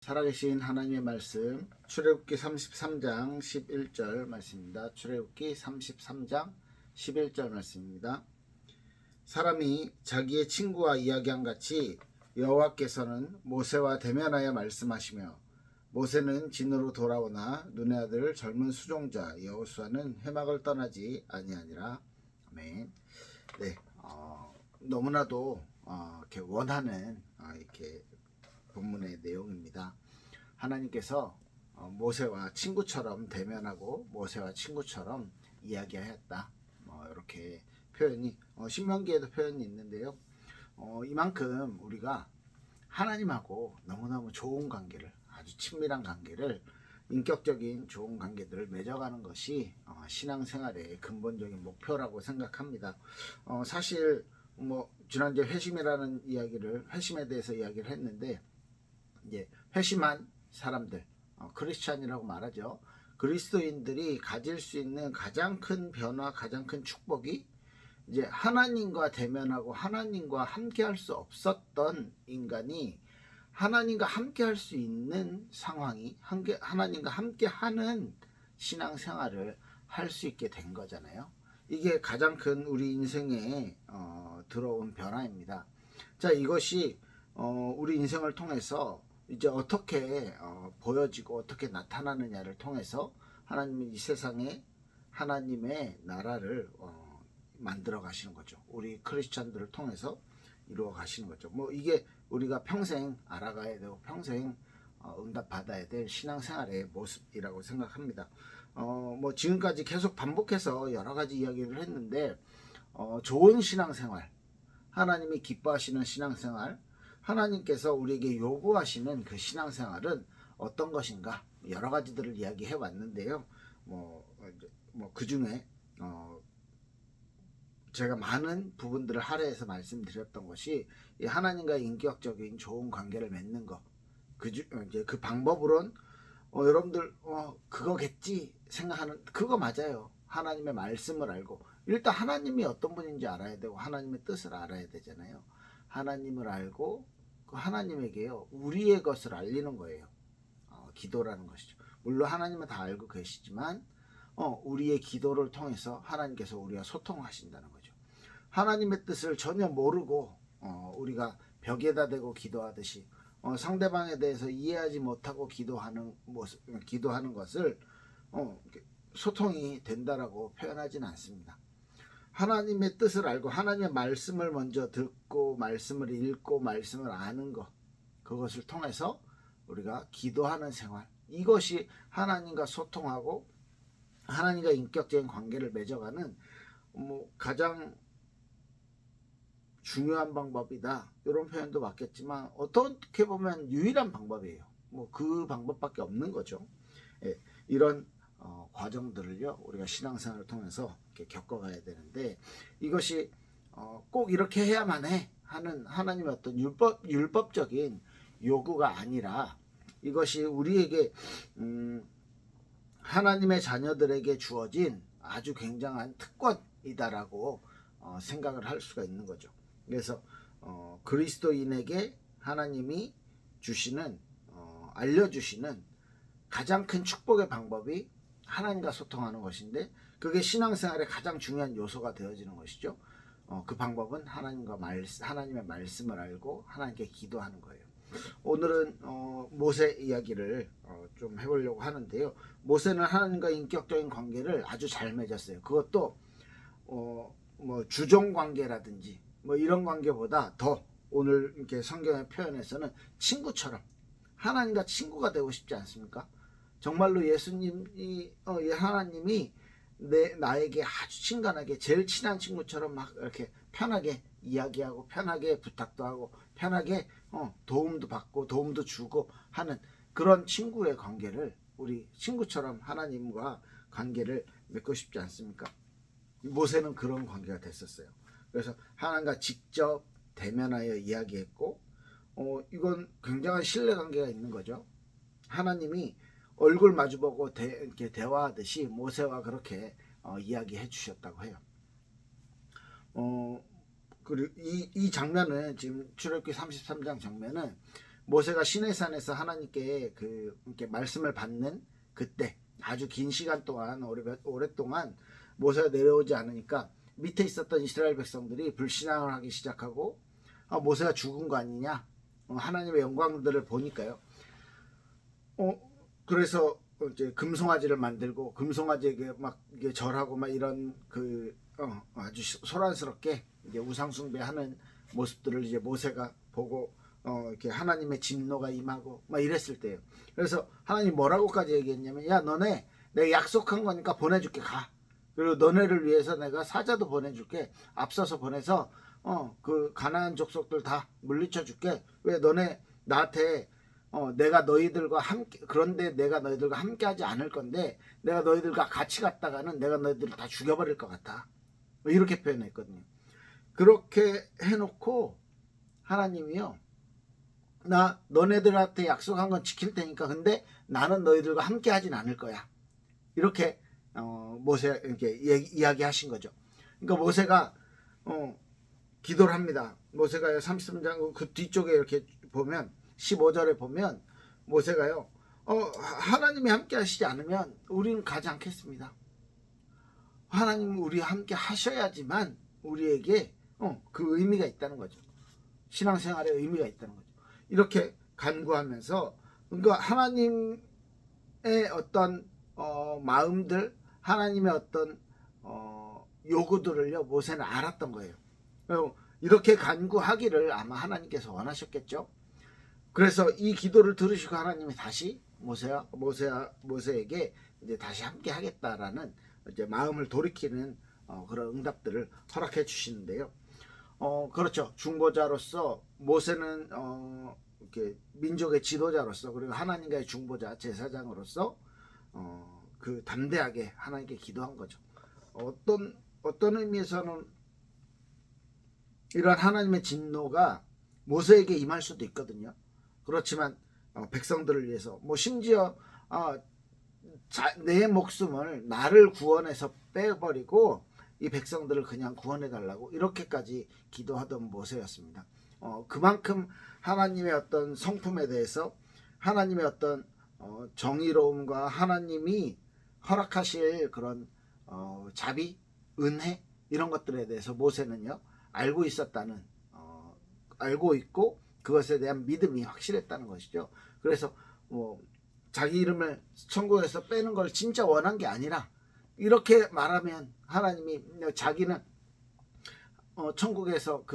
살아계신 하나님의 말씀 출애굽기 33장 11절 말씀입니다. 출애굽기 33장 11절 말씀입니다. 사람이 자기의 친구와 이야기한 같이 여호와께서는 모세와 대면하여 말씀하시며 모세는 진으로 돌아오나 눈의 아들 젊은 수종자 여호수아는 회막을 떠나지 아니하니라. 아멘. 네, 너무나도 이렇게 원하는 이렇게 본문의 내용입니다. 하나님께서 모세와 친구처럼 대면하고 모세와 친구처럼 이야기하였다. 이렇게 표현이 신명기에도 표현이 있는데요. 이만큼 우리가 하나님하고 너무너무 좋은 관계를, 아주 친밀한 관계를, 인격적인 좋은 관계들을 맺어가는 것이 신앙생활의 근본적인 목표라고 생각합니다. 사실 지난주에 회심에 대해서 이야기를 했는데, 이제 회심한 사람들, 크리스찬이라고 말하죠. 그리스도인들이 가질 수 있는 가장 큰 변화, 가장 큰 축복이 이제 하나님과 대면하고 하나님과 함께 할 수 없었던 인간이 하나님과 함께 할 수 있는 상황이 하나님과 함께 하는 신앙생활을 할 수 있게 된 거잖아요. 이게 가장 큰 우리 인생에 들어온 변화입니다. 자, 이것이 우리 인생을 통해서 이제 어떻게 보여지고 어떻게 나타나느냐를 통해서 하나님은 이 세상에 하나님의 나라를 만들어 가시는 거죠. 우리 크리스찬들을 통해서 이루어 가시는 거죠. 이게 우리가 평생 알아가야 되고 평생 응답 받아야 될 신앙생활의 모습이라고 생각합니다. 지금까지 계속 반복해서 여러 가지 이야기를 했는데, 좋은 신앙생활, 하나님이 기뻐하시는 신앙생활, 하나님께서 우리에게 요구하시는 그 신앙생활은 어떤 것인가, 여러 가지들을 이야기해 왔는데요. 그 중에 제가 많은 부분들을 할애해서 말씀드렸던 것이 이 하나님과 인격적인 좋은 관계를 맺는 것. 그 방법으론 여러분들 그거겠지 생각하는, 그거 맞아요. 하나님의 말씀을 알고 일단 하나님이 어떤 분인지 알아야 되고 하나님의 뜻을 알아야 되잖아요. 하나님을 알고 그 하나님에게요 우리의 것을 알리는 거예요. 기도라는 것이죠. 물론 하나님은 다 알고 계시지만 우리의 기도를 통해서 하나님께서 우리와 소통하신다는 거죠. 하나님의 뜻을 전혀 모르고 우리가 벽에다 대고 기도하듯이 상대방에 대해서 이해하지 못하고 기도하는 것을 소통이 된다라고 표현하지는 않습니다. 하나님의 뜻을 알고 하나님의 말씀을 먼저 듣고 말씀을 읽고 말씀을 아는 것, 그것을 통해서 우리가 기도하는 생활, 이것이 하나님과 소통하고 하나님과 인격적인 관계를 맺어가는 가장 중요한 방법이다, 이런 표현도 맞겠지만 어떻게 보면 유일한 방법이에요. 그 방법밖에 없는 거죠. 예, 이런 과정들을요 우리가 신앙생활을 통해서 이렇게 겪어가야 되는데, 이것이 꼭 이렇게 해야만 해 하는 하나님의 어떤 율법적인 요구가 아니라, 이것이 우리에게 하나님의 자녀들에게 주어진 아주 굉장한 특권이다라고 생각을 할 수가 있는 거죠. 그래서 그리스도인에게 하나님이 주시는 알려주시는 가장 큰 축복의 방법이 하나님과 소통하는 것인데, 그게 신앙생활의 가장 중요한 요소가 되어지는 것이죠. 그 방법은 하나님의 말씀을 알고 하나님께 기도하는 거예요. 오늘은 모세 이야기를 좀 해보려고 하는데요. 모세는 하나님과 인격적인 관계를 아주 잘 맺었어요. 그것도 주종 관계라든지 이런 관계보다 더, 오늘 이렇게 성경의 표현에서는 친구처럼 하나님과 친구가 되고 싶지 않습니까? 정말로 예수님이 하나님이 나에게 아주 친근하게 제일 친한 친구처럼 막 이렇게 편하게 이야기하고 편하게 부탁도 하고 편하게 도움도 받고 도움도 주고 하는 그런 친구의 관계를, 우리 친구처럼 하나님과 관계를 맺고 싶지 않습니까? 모세는 그런 관계가 됐었어요. 그래서 하나님과 직접 대면하여 이야기했고, 이건 굉장한 신뢰관계가 있는 거죠. 하나님이 얼굴 마주보고 이렇게 대화하듯이 모세와 그렇게 이야기해 주셨다고 해요. 그리고 이 장면은, 지금 출애굽기 33장 장면은 모세가 시내산에서 하나님께 이렇게 말씀을 받는 그때 아주 긴 시간 동안 오랫동안 모세가 내려오지 않으니까 밑에 있었던 이스라엘 백성들이 불신앙을 하기 시작하고 모세가 죽은 거 아니냐, 하나님의 영광들을 보니까요. 그래서 이제 금송아지를 만들고 금송아지에게 막 이게 절하고 막 이런 아주 소란스럽게 이제 우상숭배하는 모습들을 이제 모세가 보고 이렇게 하나님의 진노가 임하고 막 이랬을 때예요. 그래서 하나님 뭐라고까지 얘기했냐면, 야 너네 내가 약속한 거니까 보내줄게, 가. 그리고 너네를 위해서 내가 사자도 보내줄게. 앞서서 보내서 그 가나안 족속들 다 물리쳐 줄게. 왜 너네 나한테 내가 너희들과 함께, 그런데 내가 너희들과 함께 하지 않을 건데 내가 너희들과 같이 갔다가는 내가 너희들을 다 죽여버릴 것 같아. 이렇게 표현했거든요. 그렇게 해놓고 하나님이요, 나 너네들한테 약속한 건 지킬 테니까 근데 나는 너희들과 함께 하진 않을 거야. 이렇게 모세 이렇게 이야기하신 거죠. 그러니까 모세가 기도를 합니다. 모세가 33장 그 뒤쪽에 이렇게 보면 15절에 보면 모세가요, 하나님이 함께 하시지 않으면 우리는 가지 않겠습니다. 하나님은 우리와 함께 하셔야지만 우리에게 그 의미가 있다는 거죠. 신앙생활에 의미가 있다는 거죠. 이렇게 간구하면서, 그러니까 하나님의 어떤 마음들, 하나님의 어떤 요구들을요 모세는 알았던 거예요. 이렇게 간구하기를 아마 하나님께서 원하셨겠죠. 그래서 이 기도를 들으시고 하나님이 다시 모세에게 이제 다시 함께 하겠다라는 이제 마음을 돌이키는 그런 응답들을 허락해 주시는데요. 그렇죠. 중보자로서 모세는 이렇게 민족의 지도자로서, 그리고 하나님과의 중보자, 제사장으로서 그 담대하게 하나님께 기도한 거죠. 어떤 의미에서는 이러한 하나님의 진노가 모세에게 임할 수도 있거든요. 그렇지만 백성들을 위해서, 심지어 내 목숨을, 나를 구원해서 빼버리고 이 백성들을 그냥 구원해달라고 이렇게까지 기도하던 모세였습니다. 그만큼 하나님의 어떤 성품에 대해서, 하나님의 어떤 정의로움과 하나님이 허락하실 그런 자비, 은혜, 이런 것들에 대해서 모세는요 알고 있었다는, 알고 있고 그것에 대한 믿음이 확실했다는 것이죠. 그래서 자기 이름을 천국에서 빼는 걸 진짜 원한 게 아니라, 이렇게 말하면 하나님이 자기는 천국에서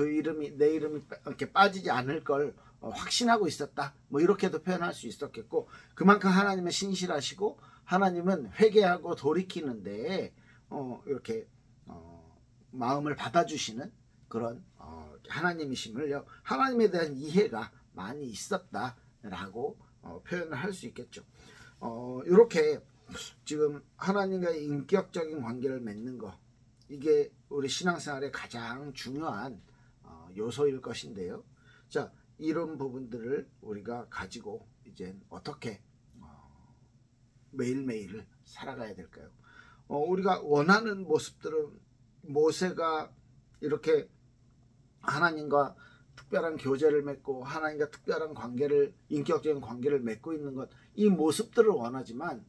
내 이름이 이렇게 빠지지 않을 걸 확신하고 있었다, 이렇게도 표현할 수 있었겠고, 그만큼 하나님은 신실하시고 하나님은 회개하고 돌이키는데 이렇게 마음을 받아주시는 그런 하나님이심을요, 하나님에 대한 이해가 많이 있었다라고 표현을 할 수 있겠죠. 이렇게 지금 하나님과의 인격적인 관계를 맺는 거, 이게 우리 신앙생활의 가장 중요한 요소일 것인데요. 자, 이런 부분들을 우리가 가지고 이제 어떻게 매일매일을 살아가야 될까요? 우리가 원하는 모습들은, 모세가 이렇게 하나님과 특별한 교제를 맺고 하나님과 특별한 관계를, 인격적인 관계를 맺고 있는 것, 이 모습들을 원하지만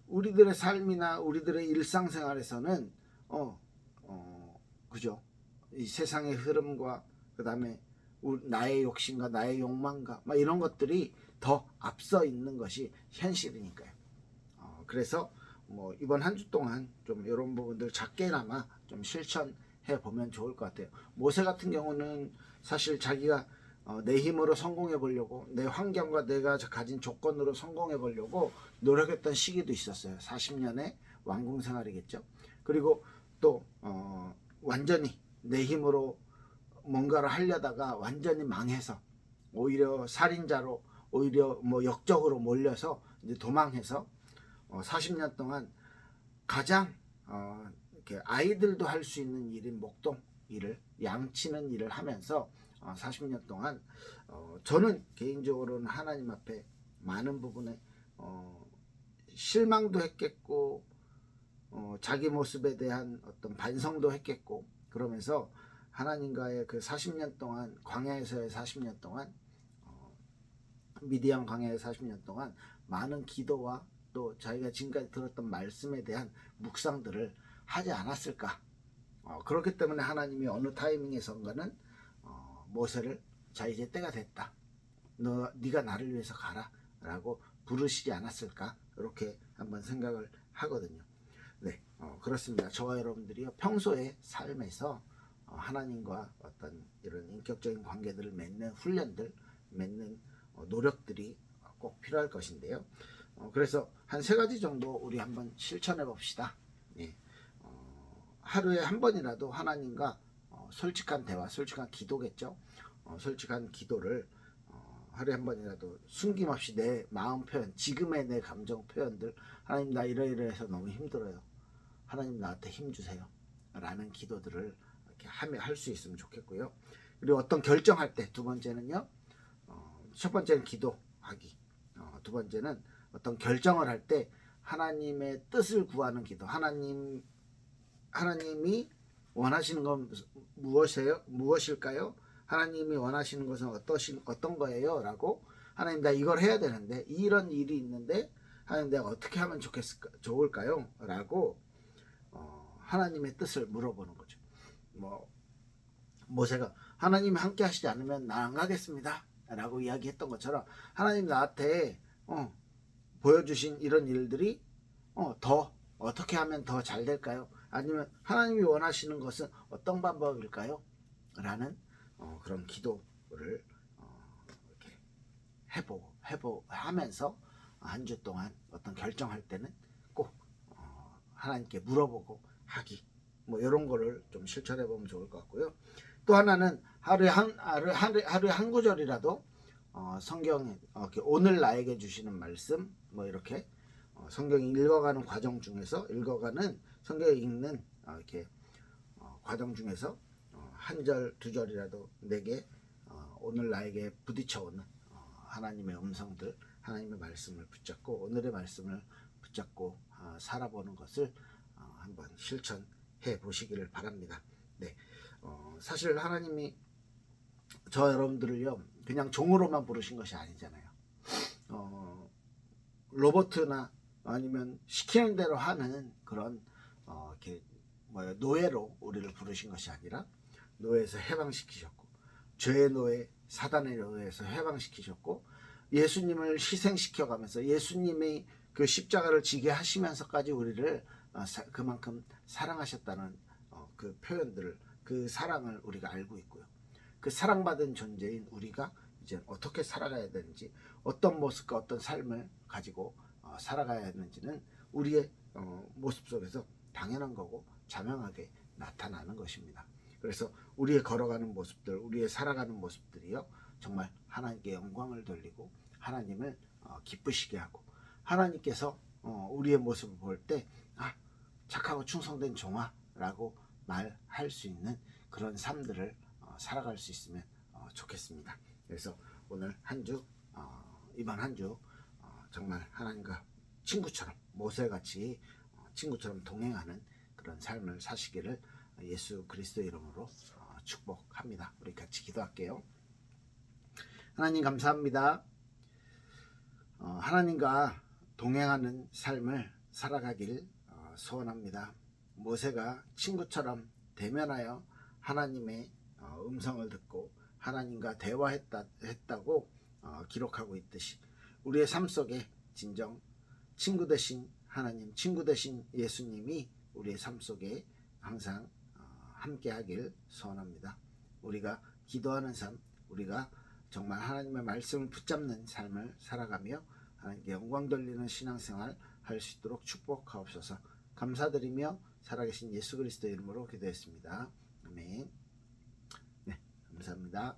우리들의 삶이나 우리들의 일상생활에서는 그죠? 이 세상의 흐름과 그 다음에 나의 욕심과 나의 욕망과 이런 것들이 더 앞서 있는 것이 현실이니까요. 그래서 이번 한 주 동안 좀 이런 부분들 작게나마 좀 실천해 보면 좋을 것 같아요. 모세 같은 경우는 사실 자기가 내 힘으로 성공해 보려고, 내 환경과 내가 가진 조건으로 성공해 보려고 노력했던 시기도 있었어요. 40년의 왕궁 생활이겠죠. 그리고 또 완전히 내 힘으로 뭔가를 하려다가 완전히 망해서 오히려 살인자로, 오히려 역적으로 몰려서 이제 도망해서 40년 동안 가장 이렇게 아이들도 할 수 있는 일인 목동 일을, 양치는 일을 하면서 40년 동안 저는 개인적으로는 하나님 앞에 많은 부분에 실망도 했겠고, 자기 모습에 대한 어떤 반성도 했겠고, 그러면서 하나님과의 그 40년 동안, 광야에서의 40년 동안 미디안 광야에 40년 동안 많은 기도와 또 자기가 지금까지 들었던 말씀에 대한 묵상들을 하지 않았을까. 그렇기 때문에 하나님이 어느 타이밍에선가는 모세를 자 이제 때가 됐다. 네가 나를 위해서 가라 라고 부르시지 않았을까. 이렇게 한번 생각을 하거든요. 네, 그렇습니다. 저와 여러분들이요 평소의 삶에서 하나님과 어떤 이런 인격적인 관계들을 맺는 훈련들, 맺는 노력들이 꼭 필요할 것인데요. 그래서 한 3가지 정도 우리 한번 실천해 봅시다. 예. 하루에 한 번이라도 하나님과 솔직한 대화, 솔직한 기도겠죠. 솔직한 기도를 하루에 한 번이라도 숨김없이 내 마음 표현, 지금의 내 감정 표현들, 하나님 나 이러이러해서 너무 힘들어요. 하나님 나한테 힘 주세요. 라는 기도들을 이렇게 할 수 있으면 좋겠고요. 그리고 어떤 결정할 때, 2번째는요. 첫 번째는 기도하기. 2번째는 어떤 결정을 할 때 하나님의 뜻을 구하는 기도. 하나님이 원하시는 건 무엇일까요? 하나님이 원하시는 것은 어떤 거예요? 라고 하나님 나 이걸 해야 되는데 이런 일이 있는데 하나님 내가 어떻게 하면 좋을까요? 라고 하나님의 뜻을 물어보는 거죠. 모세가 하나님이 함께 하시지 않으면 나 안 가겠습니다 라고 이야기했던 것처럼 하나님 나한테 보여주신 이런 일들이 더 어떻게 하면 더 잘 될까요? 아니면 하나님이 원하시는 것은 어떤 방법일까요? 라는 그런 기도를 이렇게 하면서 한 주 동안 어떤 결정할 때는 꼭 하나님께 물어보고 하기, 이런 거를 좀 실천해 보면 좋을 것 같고요. 또 하나는 하루에 한 구절이라도 성경 오늘 나에게 주시는 말씀 이렇게 성경 읽어가는 과정 중에서 성경 읽는 이렇게 과정 중에서 한 절, 2절이라도 내게 오늘 나에게 부딪혀오는 하나님의 음성들, 하나님의 말씀을 붙잡고 오늘의 말씀을 붙잡고 살아보는 것을 한번 실천해 보시기를 바랍니다. 네, 사실 하나님이 저 여러분들을요 그냥 종으로만 부르신 것이 아니잖아요. 로봇이나 아니면 시키는 대로 하는 그런 이렇게 노예로 우리를 부르신 것이 아니라 노예에서 해방시키셨고 죄의 노예, 사단의 노예에서 해방시키셨고 예수님을 희생시켜가면서 예수님이 그 십자가를 지게 하시면서까지 우리를 그만큼 사랑하셨다는 그 표현들을, 그 사랑을 우리가 알고 있고요. 그 사랑받은 존재인 우리가 이제 어떻게 살아가야 되는지, 어떤 모습과 어떤 삶을 가지고 살아가야 하는지는 우리의 모습 속에서 당연한 거고 자명하게 나타나는 것입니다. 그래서 우리의 걸어가는 모습들, 우리의 살아가는 모습들이요 정말 하나님께 영광을 돌리고 하나님을 기쁘시게 하고 하나님께서 우리의 모습을 볼 때 착하고 충성된 종아 라고 말할 수 있는 그런 삶들을 살아갈 수 있으면 좋겠습니다. 그래서 오늘 이번 한 주 정말 하나님과 친구처럼 모세같이 친구처럼 동행하는 그런 삶을 사시기를 예수 그리스도 이름으로 축복합니다. 우리 같이 기도할게요. 하나님 감사합니다. 하나님과 동행하는 삶을 살아가길 소원합니다. 모세가 친구처럼 대면하여 하나님의 음성을 듣고 하나님과 대화했다고 기록하고 있듯이 우리의 삶 속에 진정 친구 되신 하나님, 친구 되신 예수님이 우리의 삶 속에 항상 함께 하길 소원합니다. 우리가 기도하는 삶, 우리가 정말 하나님의 말씀을 붙잡는 삶을 살아가며 하나님께 영광 돌리는 신앙생활 할 수 있도록 축복하옵소서. 감사드리며 살아계신 예수 그리스도 이름으로 기도했습니다. 아멘. 네, 감사합니다.